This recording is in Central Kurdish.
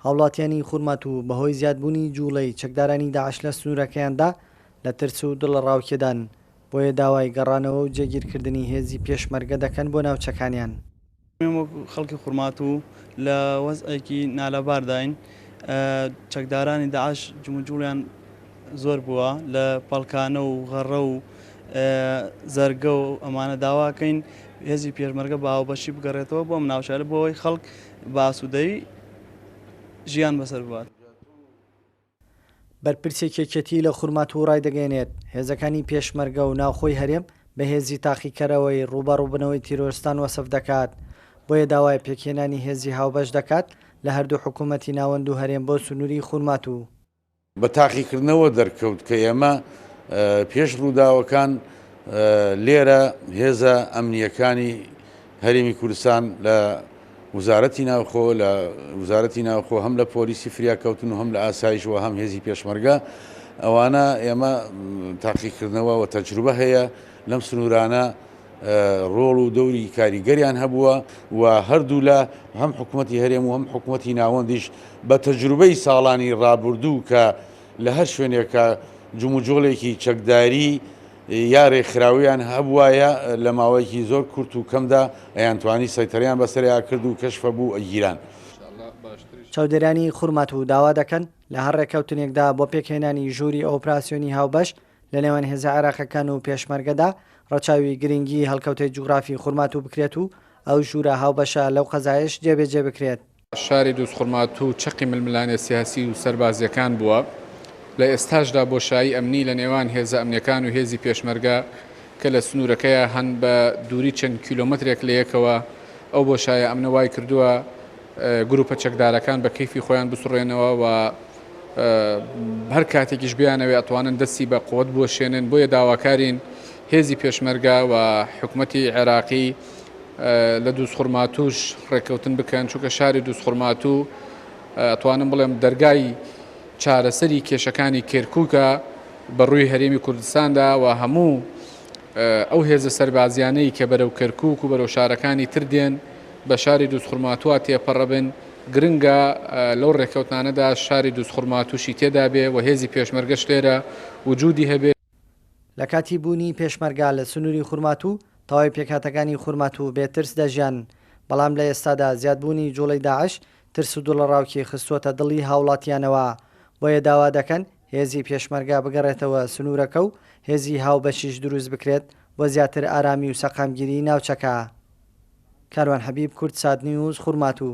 هاوڵاتیانی خورمات و بەهۆی زیادبوونی جوڵەی چەکدارانی داعش لە سنوورەکەیاندا لە ترس و دڵ ڕاوکێدان بۆیە داوای گەڕانەوە و جێگیرکردنی هێزی پێشمەرگە دەکەن بۆ ناوچەکانیان. خەڵکی خورمات و لە وەزعێکی نالەبارداین چەکدارانی داعش جموجوڵیان زۆر بووە لە پەڵکانە و غەڕە و زەرگە و ئەمانە داواکەین هێزی پێشمەرگە باوبەشی بگەڕێتەوە بۆم ناوچارە بۆەوەی خەڵک باسوودەی ژیان بەسەر بوات. بەرپرسێکێکەتی لە خورمات و ڕای دەگەێنێت هێزەکانی پێشمەرگە و ناوخۆی هەرێم بە هێزی تاقیکەرەوەی ڕوبەڕووبنەوەی تیرۆرستان وەسف دەکات بۆیە داوای پێکهێنانی هێزی هاوبەش دەکات لە هەردوو حکوومەتی ناوەند و هەرێم بۆ سنووری خورمات و بە تاقیکردنەوە دەرکەوت کە ئێمە پێش ڕووداوەکان لێرە هێزە ئەمنیەکانی هەرێمی کوردستان لە وزارەتی ناوخۆ لە وزارەتی ناوخۆ هەم لە پۆلیسی فریاکەوتن و هەم لە ئاسایشەوە هەم هێزی پێشمەرگە ئەوانە ئێمە تاقیکردنەوە و تەجروبە هەیە لەم سنوورانە ڕۆڵ و دەوری کاریگەریان هەبووە و هەردوو لە هەم حکوومەتی هەرێم و هەم حکوومەتی ناوەندیش بە تەجروبەی ساڵانی ڕابردوو کە لە هەر شوێنێکە جموجۆڵێکی چەکداری یا ڕێکخراویان هەبوایە لە ماوەیەکی زۆر کورت و کەمدا ئەیانتوانی سەیتەریان بەسەریا کرد و کەشفە بوو ئەگیران. چاودێرانی خورمات و داوا دەکەن لە هەر ڕێکەوتنێکدا بۆ پێکهێنانی ژووری ئۆپراسیۆنی هاوبەش لە نێوان هێزە عێراقیەکان و پێشمەرگەدا ڕەچاوی گرنگی هەڵکەوتەی جوگرافی خورمات و بکرێت و ئەو ژوورە هاوبەشە لەو قەزایش جێبێجێ بکرێت. شاری دووس خورمات و چەقی ململانێ سیاسی و سەربازیەکان بووە لە ئێستاشدا بۆشایی ئەمنی لە نێوان هێزە ئەمنیەکان و هێزی پێشمەرگە کە لە سنوورەکەیە هەن بە دووری چەند کیلۆمەترێک لە یەکەوە ئەو بۆشایە ئەمنە وای کردووە گروپە چەکدارەکان بە کەیفی خۆیان بسوڕێنەوە و هەر کاتێکیش بیانەوێ ئەتوانن دەستی بە قوت بۆشێنن بۆیە داواکارین هێزی پێشمەرگە و حکوومەتی عێراقی لە دووس خورماتوش ڕێکەوتن بکەن چونکە شاری دووس خورمات و ئەتوانم بڵێم دەرگای چارەسەری کێشەکانی کێرکووکە بەڕووی هەرێمی کوردستاندا و هەموو ئەو هێزە سەربازیانەی کە بەرەو کەرکووک و بەرەو شارەکانی تر دێن بە شاری دووس خورماتوە تێپەڕەبن گرنگە لەو ڕێکەوتانەدا شاری دووس خورماتوشی تێدا بێ و هێزی پێشمەرگەش لێرە وجودی هەبێ. لە کاتی بوونی پێشمەرگا لە سنووری خورمات و تەواوی پێکهاتەکانی خورمات و بێترس دەژیان بەڵام لە ئێستادا زیادبوونی جوڵەی داعش ترس و دڵەڕاوکی خستووەتە دڵی هاوڵاتیانەوە بۆیە داوا دەکەن هێزی پێشمەرگا بگەڕێتەوە سنوورەکە و هێزی هاوبەشیش دروست بکرێت بۆ زیاتر ئارامی و سەقامگیری ناوچەکە. کاروان حەبیب، کورتسات نیوز، خورمات و